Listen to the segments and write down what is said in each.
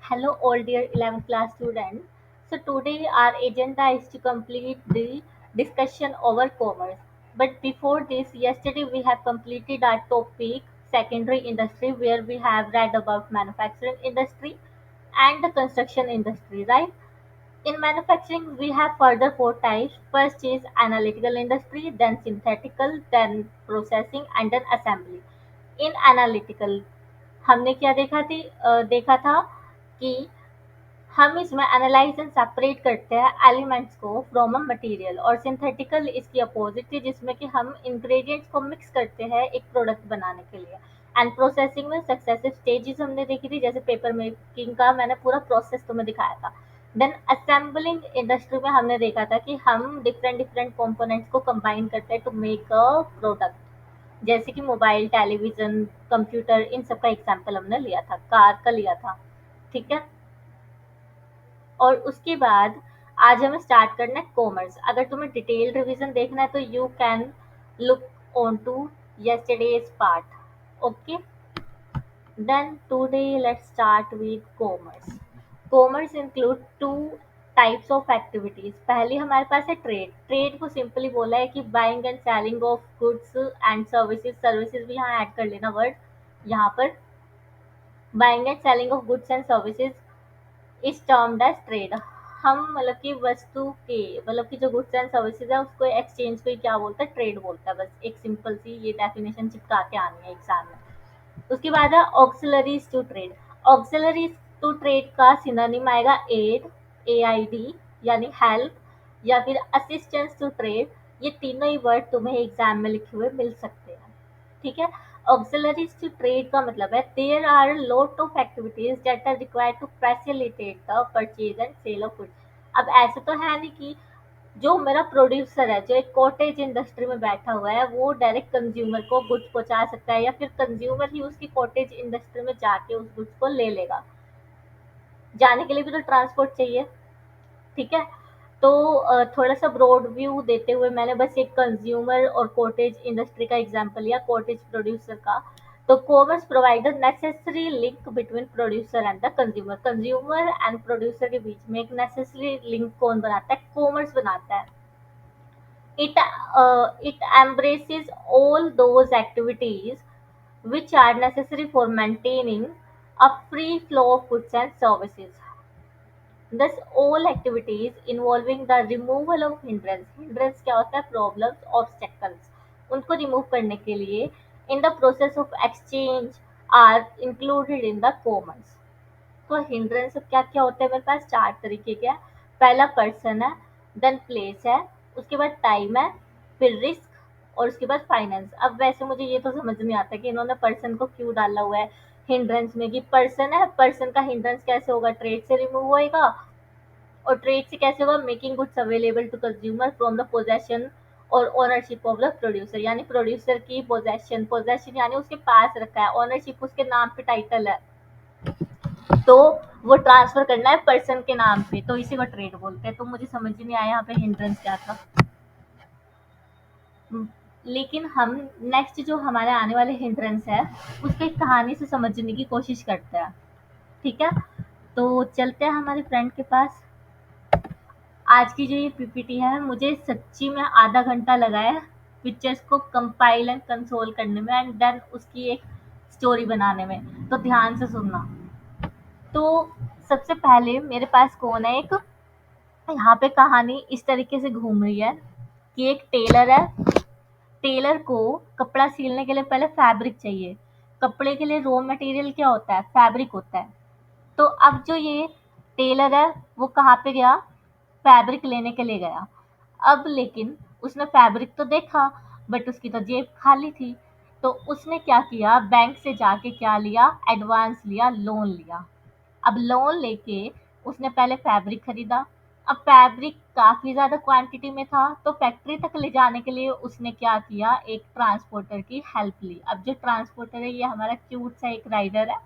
Hello, all dear 11th class students. So, today our agenda is to complete the discussion over commerce. But before this, yesterday we have completed our topic secondary industry where we have read about manufacturing industry and the construction industry, right? In manufacturing, we have further four types. First is analytical industry, then synthetical, then processing, and then assembly. In analytical, हमने क्या देखा था कि हम इसमें analyse and separate करते हैं elements को फ्रॉम अ मटेरियल और सिंथेटिकल इसकी अपोजिट थी जिसमें कि हम इंग्रेडिएंट्स को मिक्स करते हैं एक प्रोडक्ट बनाने के लिए एंड प्रोसेसिंग में सक्सेसिव स्टेजेस हमने देखी थी जैसे पेपर मेकिंग का मैंने पूरा प्रोसेस तुम्हें दिखाया था देन असेंबलिंग इंडस्ट्री में हमने देखा था कि हम डिफरेंट डिफरेंट कंपोनेंट्स को कंबाइन करते हैं टू मेक अ प्रोडक्ट जैसे कि मोबाइल टेलीविजन कंप्यूटर इन सब का एग्जाम्पल हमने लिया था कार का लिया था ठीक है और उसके बाद आज हमें स्टार्ट करना है कॉमर्स अगर तुम्हें डिटेल रिवीजन देखना है तो you can look on to yesterday's part okay then today let's start with commerce commerce include two types of activities पहली हमारे पास है ट्रेड ट्रेड को सिंपली बोला है कि buying and selling of goods and services services भी यहाँ add कर लेना वर्ड यहाँ पर buying and selling of goods and services is termed as trade हम मतलब कि वस्तु के मतलब कि जो गुड्स एंड सर्विसेज है उसको एक्सचेंज को ही क्या बोलता है ट्रेड बोलता है बस एक सिंपल सी ये डेफिनेशन चिपका के आनी है एग्जाम में उसके बाद है auxiliaries to trade auxiliaries to trade का सिनोनिम आएगा एड AID यानी हेल्प या फिर असिस्टेंस टू ट्रेड ये तीनों ही वर्ड तुम्हें एग्जाम में लिखे हुए मिल सकते हैं ठीक है auxiliaries to trade का मतलब है there are a lot of activities that are required to facilitate the purchase and sale of goods अब ऐसे तो है नहीं कि जो मेरा प्रोड्यूसर है जो एक कॉटेज इंडस्ट्री में बैठा हुआ है वो डायरेक्ट कंज्यूमर को गुड्स पहुंचा सकता है या फिर कंज्यूमर ही उसकी कॉटेज इंडस्ट्री में जाके उस गुड्स को ले लेगा जाने के लिए भी तो ट्रांसपोर्ट चाहिए ठीक है तो थोड़ा सा ब्रॉड व्यू देते हुए मैंने बस एक कंज्यूमर और कॉटेज इंडस्ट्री का एग्जांपल लिया कॉटेज प्रोड्यूसर का तो commerce provide the necessary link between producer and the consumer consumer and producer के बीच में एक नेसेसरी लिंक कौन बनाता है कॉमर्स बनाता है it embraces all those activities which are necessary for maintaining a free flow of goods and services. Thus, all activities involving the removal of hindrance क्या होता है problems obstacles उनको remove करने के लिए in the process of exchange are included in the commerce. तो hindrance क्या क्या होते हैं मेरे पास चार तरीके के हैं पहला पर्सन है देन प्लेस है उसके बाद टाइम है फिर रिस्क और उसके बाद फाइनेंस अब वैसे मुझे ये तो समझ नहीं आता कि इन्होंने पर्सन को क्यों डाला हुआ है हिंड्रेंस में कि पर्सन है पर्सन का हिंड्रेंस कैसे होगा ट्रेड से रिमूव होएगा और ट्रेड से कैसे होगा making goods available to consumer from the possession और ओनरशिप ऑफ द प्रोड्यूसर यानी प्रोड्यूसर की पोजेशन पोजेशन यानी उसके पास रखा है ओनरशिप उसके नाम पे टाइटल है तो वो ट्रांसफर करना है पर्सन के नाम पे तो इसी को ट्रेड बोलते हैं तो मुझे समझ ही नहीं आया यहाँ पे हिंड्रेंस क्या था लेकिन हम नेक्स्ट जो हमारे आने वाले हिंड्रेंस है उसको एक कहानी से समझने की कोशिश करते हैं ठीक है तो चलते हैं हमारे फ्रेंड के पास आज की जो ये पीपीटी है मुझे सच्ची में आधा घंटा लगा है पिक्चर्स को कंपाइल एंड कंसोल करने में एंड देन उसकी एक स्टोरी बनाने में तो ध्यान से सुनना तो सबसे पहले मेरे पास कौन है एक यहाँ पे कहानी इस तरीके से घूम रही है कि एक टेलर है टेलर को कपड़ा सिलने के लिए पहले फैब्रिक चाहिए कपड़े के लिए रॉ मटेरियल क्या होता है फैब्रिक होता है तो अब जो ये टेलर है वो कहाँ पे गया फैब्रिक लेने के लिए गया अब लेकिन उसने फैब्रिक तो देखा बट उसकी तो जेब खाली थी तो उसने क्या किया बैंक से जाके क्या लिया एडवांस लिया लोन लिया अब लोन लेके उसने पहले फैब्रिक खरीदा अब फैब्रिक काफी ज्यादा क्वांटिटी में था तो फैक्ट्री तक ले जाने के लिए उसने क्या किया एक ट्रांसपोर्टर की हेल्प ली अब जो ट्रांसपोर्टर है ये हमारा क्यूट सा एक राइडर है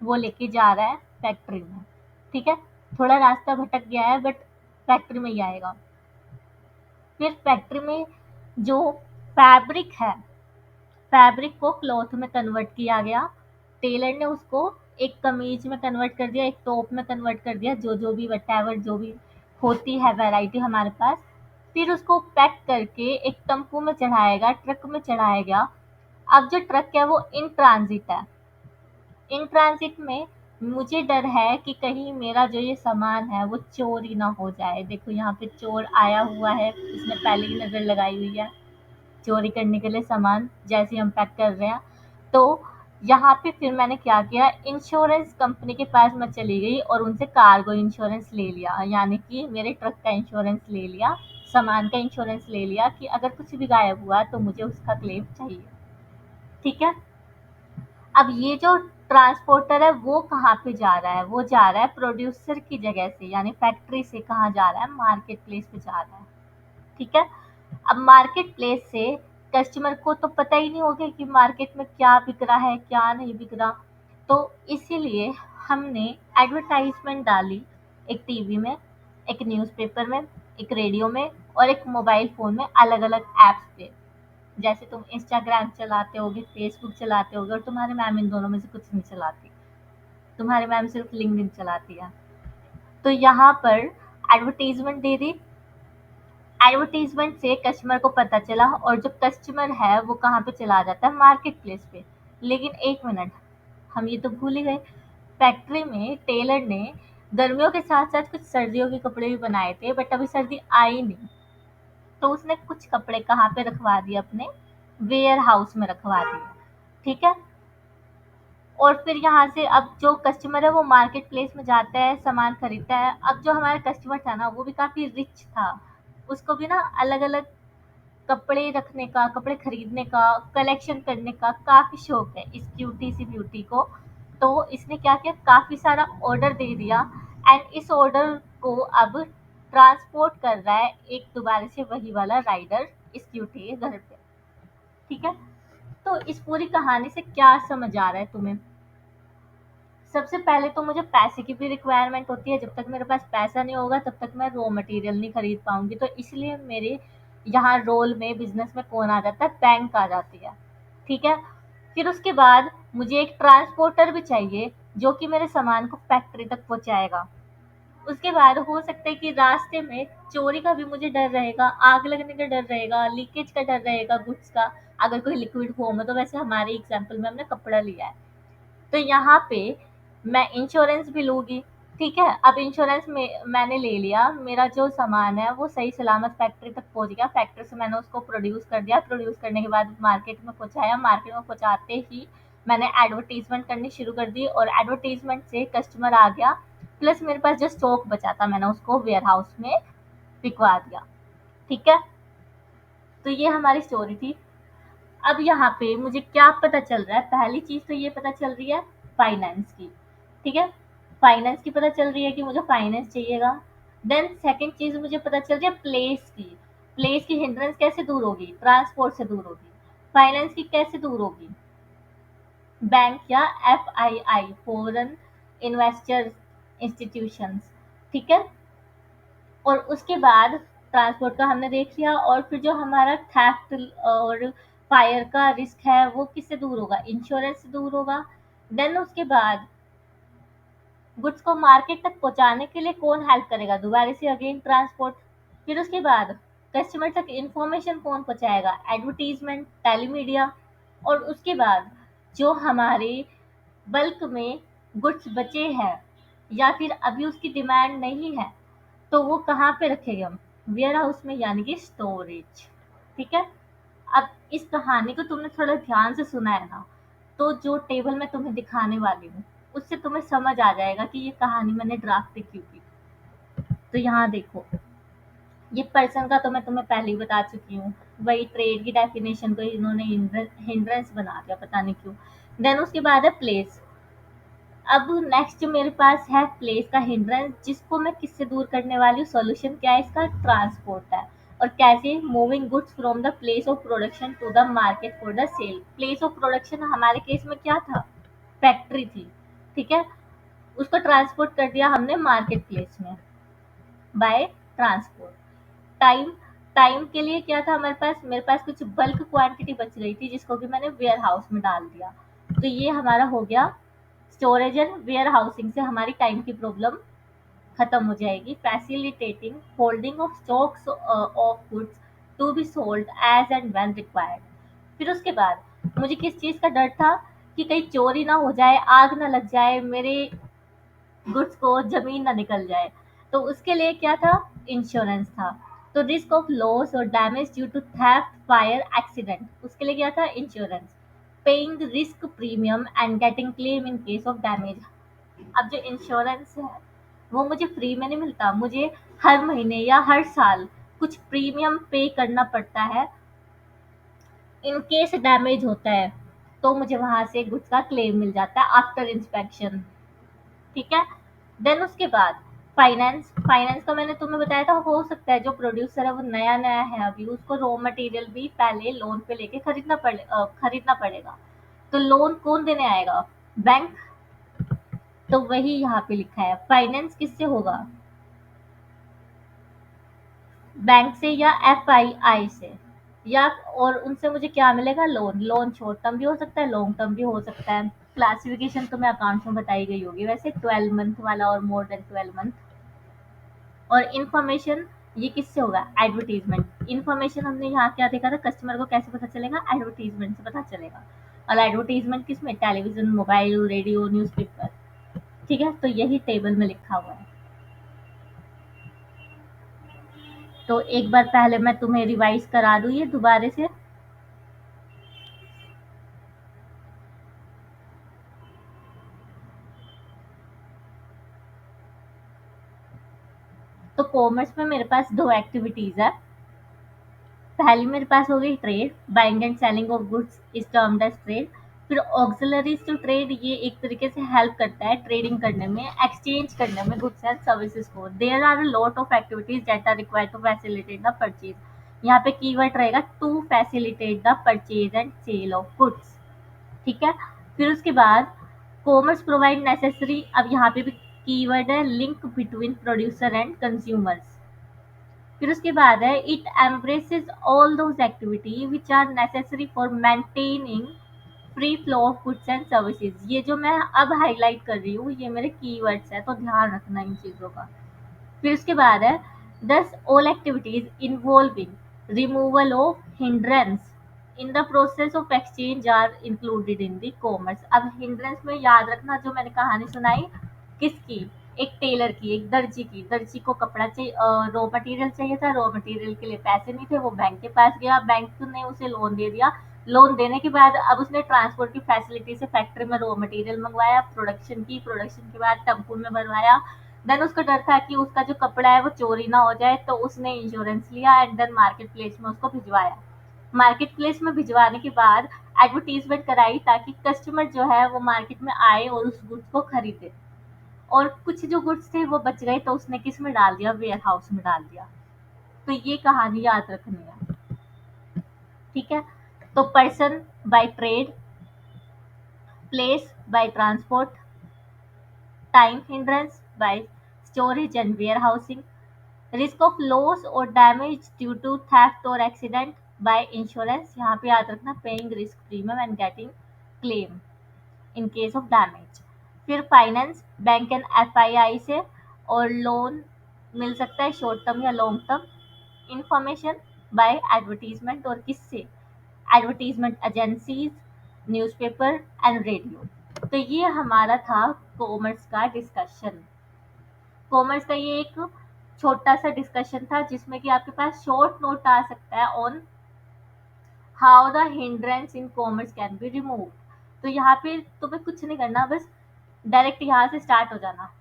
वो लेके जा रहा है फैक्ट्री में ठीक है थोड़ा रास्ता भटक गया है बट फैक्ट्री में ही आएगा फिर फैक्ट्री में जो फैब्रिक है फैब्रिक को क्लॉथ में कन्वर्ट किया गया टेलर ने उसको एक कमीज में कन्वर्ट कर दिया, एक टॉप में कन्वर्ट कर दिया, जो भी वटेवर जो भी होती है वैरायटी हमारे पास। फिर उसको पैक करके एक टेम्पो में चढ़ाएगा, ट्रक में चढ़ाएगा। अब जो ट्रक है वो इन ट्रांजिट है। इन ट्रांजिट में मुझे डर है कि कहीं मेरा जो ये सामान है वो चोरी ना हो जाए। देखो यहाँ पे चोर आया हुआ है, इसने पहले ही नज़र लगाई हुई है चोरी करने के लिए सामान जैसे हम पैक कर रहे हैं। तो यहाँ पे फिर मैंने क्या किया, इंश्योरेंस कंपनी के पास मैं चली गई और उनसे कार्गो इंश्योरेंस ले लिया, यानी कि मेरे ट्रक का इंश्योरेंस ले लिया, सामान का इंश्योरेंस ले लिया कि अगर कुछ भी गायब हुआ तो मुझे उसका क्लेम चाहिए। ठीक है। अब ये जो ट्रांसपोर्टर है वो कहाँ पे जा रहा है, वो जा रहा है प्रोड्यूसर की जगह से, यानी फैक्ट्री से कहाँ जा रहा है, मार्केट प्लेस पे जा रहा है। ठीक है। अब मार्केट प्लेस से कस्टमर को तो पता ही नहीं होगा कि मार्केट में क्या बिक रहा है क्या नहीं बिक रहा। तो इसीलिए हमने एडवर्टाइजमेंट डाली, एक टीवी में, एक न्यूज़पेपर में, एक रेडियो में और एक मोबाइल फ़ोन में, अलग अलग ऐप्स पे। जैसे तुम इंस्टाग्राम चलाते होगे, फेसबुक चलाते होगे, और तुम्हारी मैम इन दोनों में से कुछ नहीं चलाती, तुम्हारी मैम सिर्फ लिंक्डइन चलाती है। तो यहाँ पर एडवर्टीजमेंट दे दी, एडवर्टाइज़मेंट से कस्टमर को पता चला और जो कस्टमर है वो कहाँ पे चला जाता है, मार्केट प्लेस पे। लेकिन एक मिनट, हम ये तो भूल ही गए, फैक्ट्री में टेलर ने गर्मियों के साथ साथ कुछ सर्दियों के कपड़े भी बनाए थे, बट अभी सर्दी आई नहीं। तो उसने कुछ कपड़े कहाँ पे रखवा दिए, अपने वेयर हाउस में रखवा दिए। ठीक है। और फिर यहाँ से अब जो कस्टमर है वो मार्केट प्लेस में जाता है, सामान खरीदता है। अब जो हमारा कस्टमर था ना वो भी काफी रिच था, उसको भी ना अलग अलग कपड़े रखने का, कपड़े खरीदने का, कलेक्शन करने का काफ़ी शौक है इस क्यूटी सी ब्यूटी को। तो इसने क्या किया, काफ़ी सारा ऑर्डर दे दिया एंड इस ऑर्डर को अब ट्रांसपोर्ट कर रहा है एक दोबारा से वही वाला राइडर इस क्यूटी के घर पे। ठीक है। तो इस पूरी कहानी से क्या समझ आ रहा है तुम्हें? सबसे पहले तो मुझे पैसे की भी रिक्वायरमेंट होती है, जब तक मेरे पास पैसा नहीं होगा तब तक मैं रॉ मटेरियल नहीं खरीद पाऊंगी। तो इसलिए मेरे यहाँ रोल में, बिजनेस में कौन आ जाता है, बैंक आ जाती है। ठीक है। फिर उसके बाद मुझे एक ट्रांसपोर्टर भी चाहिए जो कि मेरे सामान को फैक्ट्री तक पहुंचाएगा। उसके बाद हो सकता है कि रास्ते में चोरी का भी मुझे डर रहेगा, आग लगने का डर रहेगा, लीकेज का डर रहेगा गुड्स का, अगर कोई लिक्विड फॉर्म है। तो वैसे हमारे एग्जाम्पल में हमने कपड़ा लिया है, तो यहाँ पे मैं इंश्योरेंस भी लूँगी। ठीक है। अब इंश्योरेंस में मैंने ले लिया, मेरा जो सामान है वो सही सलामत फैक्ट्री तक पहुँच गया, फैक्ट्री से मैंने उसको प्रोड्यूस कर दिया, प्रोड्यूस करने के बाद मार्केट में पहुँचाया, मार्केट में पहुँचाते ही मैंने एडवर्टीजमेंट करनी शुरू कर दी और एडवर्टीजमेंट से कस्टमर आ गया, प्लस मेरे पास जो स्टॉक बचा था मैंने उसको वेयर हाउस में बिकवा दिया। ठीक है। तो ये हमारी स्टोरी थी। अब यहाँ पे मुझे क्या पता चल रहा है, पहली चीज़ तो ये पता चल रही है फाइनेंस की। ठीक है। फाइनेंस की पता चल रही है कि मुझे फाइनेंस चाहिएगा। देन सेकंड चीज़ मुझे पता चल रही है प्लेस की। प्लेस की हिंड्रेंस कैसे दूर होगी, ट्रांसपोर्ट से दूर होगी। फाइनेंस की कैसे दूर होगी, बैंक या FII, फॉरेन इन्वेस्टर इंस्टीट्यूशंस। ठीक है। और उसके बाद ट्रांसपोर्ट का हमने देख लिया, और फिर जो हमारा थेफ्ट और फायर का रिस्क है वो किससे दूर होगा, इंश्योरेंस से दूर होगा। देन उसके बाद गुड्स को मार्केट तक पहुंचाने के लिए कौन हेल्प करेगा, दोबारा से अगेन ट्रांसपोर्ट। फिर उसके बाद कस्टमर तक इंफॉर्मेशन कौन पहुंचाएगा, एडवर्टीजमेंट, टेलीमीडिया। और उसके बाद जो हमारे बल्क में गुड्स बचे हैं या फिर अभी उसकी डिमांड नहीं है, तो वो कहाँ पे रखेंगे हम, वेयर हाउस में, यानी कि स्टोरेज। ठीक है। अब इस कहानी को तुमने थोड़ा ध्यान से सुना है ना, तो जो टेबल मैं तुम्हें दिखाने वाली हूँ उससे तुम्हें समझ आ जाएगा कि ये कहानी मैंने ड्राफ्ट क्यों की। तो यहाँ देखो, ये पर्सन का तो मैं तुम्हें पहले ही बता चुकी हूँ, वही ट्रेड की डेफिनेशन को इन्होंने हिंड्रेंस बना दिया, पता नहीं क्यों। देन उसके बाद है प्लेस। अब नेक्स्ट मेरे पास है प्लेस का हिंड्रेंस, जिसको मैं किससे दूर करने वाली हूँ, सॉल्यूशन क्या है इसका, ट्रांसपोर्ट है। और कैसे, moving goods from the place of production to the market for the sale. Place of production हमारे केस में क्या था, फैक्ट्री थी। ठीक है। उसको ट्रांसपोर्ट कर दिया हमने मार्केट प्लेस में बाय ट्रांसपोर्ट। टाइम, टाइम के लिए क्या था हमारे पास, मेरे पास कुछ बल्क क्वांटिटी बच गई थी जिसको कि मैंने वेयर हाउस में डाल दिया। तो ये हमारा हो गया स्टोरेज एंड वेयर हाउसिंग से हमारी टाइम की प्रॉब्लम खत्म हो जाएगी। Facilitating holding of stocks of goods to be sold as and when required. फिर उसके बाद मुझे किस चीज़ का डर था कि कहीं चोरी ना हो जाए, आग ना लग जाए, मेरे गुड्स को ज़मीन ना निकल जाए। तो उसके लिए क्या था? इंश्योरेंस था। तो रिस्क ऑफ लॉस और damage due to theft, fire, accident, उसके लिए क्या था? Insurance. Paying risk premium and getting claim in case of damage. अब जो इंश्योरेंस है वो मुझे फ्री में नहीं मिलता, मुझे हर महीने या हर साल कुछ प्रीमियम पे करना पड़ता है। इन केस डैमेज होता है तो मुझे वहां से गुड्स का क्लेम मिल जाता है आफ्टर इंस्पेक्शन। ठीक है। देन उसके बाद फाइनेंस। फाइनेंस का मैंने तुम्हें बताया था, हो सकता है जो प्रोड्यूसर है वो नया नया है अभी, उसको रॉ मटेरियल भी पहले लोन पे लेके खरीदना पड़ेगा। तो लोन कौन देने आएगा? बैंक। तो वही यहाँ पे लिखा है, फाइनेंस किससे होगा? बैंक से या एफआईआई से। या और उनसे मुझे क्या मिलेगा? लोन। लोन शॉर्ट टर्म भी हो सकता है, लॉन्ग टर्म भी हो सकता है। क्लासिफिकेशन तो मैं अकाउंट्स में बताई गई होगी वैसे, 12 मंथ वाला और मोर देन 12 मंथ। और इन्फॉर्मेशन ये किससे होगा? एडवर्टीजमेंट। इन्फॉर्मेशन हमने यहाँ क्या देखा था, कस्टमर को कैसे पता चलेगा? एडवर्टीजमेंट से पता चलेगा। और एडवर्टीजमेंट किसमें? Television, mobile, radio, newspaper. ठीक है, तो यही टेबल में लिखा हुआ है। तो एक बार पहले मैं तुम्हें रिवाइज करा दूं ये दोबारा से। तो कॉमर्स में मेरे पास दो एक्टिविटीज है। पहली मेरे पास हो गई trade, buying and selling of goods is termed as trade. फिर ऑक्सिलरीज टू ट्रेड, ये एक तरीके से हेल्प करता है ट्रेडिंग करने में, एक्सचेंज करने में गुड्स एंड सर्विसेज को। There are a lot of activities that are required to facilitate the purchase. यहाँ पे कीवर्ड रहेगा to facilitate the purchase and sale of goods. ठीक है। फिर उसके बाद कॉमर्स प्रोवाइड नेसेसरी, अब यहाँ पे भी कीवर्ड है link between producer and consumers. फिर उसके बाद है it embraces all those activity which are necessary for maintaining free flow of goods and services. ये जो मैं अब हाईलाइट कर रही हूँ ये मेरे कीवर्ड्स है, तो ध्यान रखना इन चीज़ों का। फिर उसके बाद है thus all activities involving removal of hindrance in the process of exchange are included in the commerce. अब हिंड्रेंस में याद रखना जो मैंने कहानी सुनाई किसकी? एक टेलर की, एक दर्जी की। दर्जी को कपड़ा चाहिए, रॉ मटेरियल चाहिए था, रॉ मटेरियल के लिए पैसे नहीं थे, वो बैंक के पास गया, बैंक ने उसे लोन दे दिया। लोन देने के बाद अब उसने ट्रांसपोर्ट की फैसिलिटी से फैक्ट्री में रॉ मटेरियल मंगवाया, प्रोडक्शन की, प्रोडक्शन के बाद टेम्पो में भरवाया। देन उसको डर था कि उसका जो कपड़ा है वो चोरी ना हो जाए, तो उसने इंश्योरेंस लिया एंड देन मार्केट प्लेस में उसको भिजवाया। मार्केट प्लेस में भिजवाने के बाद एडवर्टीजमेंट कराई ताकि कस्टमर जो है वो मार्केट में आए और उस गुड्स को खरीदे। और कुछ जो गुड्स थे वो बच गए तो उसने किस में डाल दिया? वेयर हाउस में डाल दिया। तो ये कहानी याद रखनी है। ठीक है। तो person by trade, place by transport, time hindrance by storage and warehousing, risk of loss और डैमेज ड्यू टू थेफ्ट और एक्सीडेंट बाय इंश्योरेंस। यहाँ पे याद रखना paying risk premium and getting claim in case of damage. फिर finance, bank and FII से, और loan मिल सकता है शॉर्ट टर्म या long term. Information by advertisement, और किससे? Advertisement agencies, newspaper and radio. तो ये हमारा था कॉमर्स का डिस्कशन। कॉमर्स का ये एक छोटा सा डिस्कशन था जिसमें कि आपके पास शॉर्ट नोट आ सकता है on how the hindrance in commerce can be remove. तो यहाँ पे तुम्हें कुछ नहीं करना, बस डायरेक्ट यहाँ से स्टार्ट हो जाना।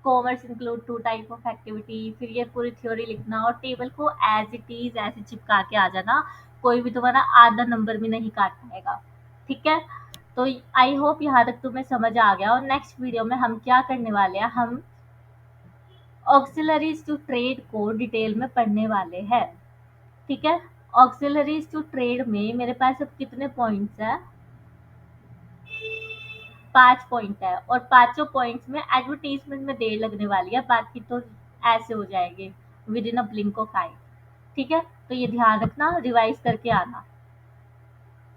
Commerce include to type of activity, फिर ये पूरी थ्योरी लिखना और टेबल को एज इट इज ऐसे चिपका के आ जाना। कोई भी तुम्हारा आधा नंबर भी नहीं काट पाएगा। ठीक है। तो आई होप यहाँ तक तुम्हें समझ आ गया। और नेक्स्ट वीडियो में हम क्या करने वाले हैं, हम ऑक्सिलरीज टू ट्रेड को डिटेल में पढ़ने वाले हैं। ठीक है। ऑक्सिलरीज टू ट्रेड में मेरे पास अब कितने पॉइंट्स हैं? 5 पॉइंट है, और पांचों पॉइंट्स में एडवर्टीजमेंट में देर लगने वाली है, बाकी तो ऐसे हो जाएंगे within a blink of eye. ठीक है। तो ये ध्यान रखना, रिवाइज करके आना।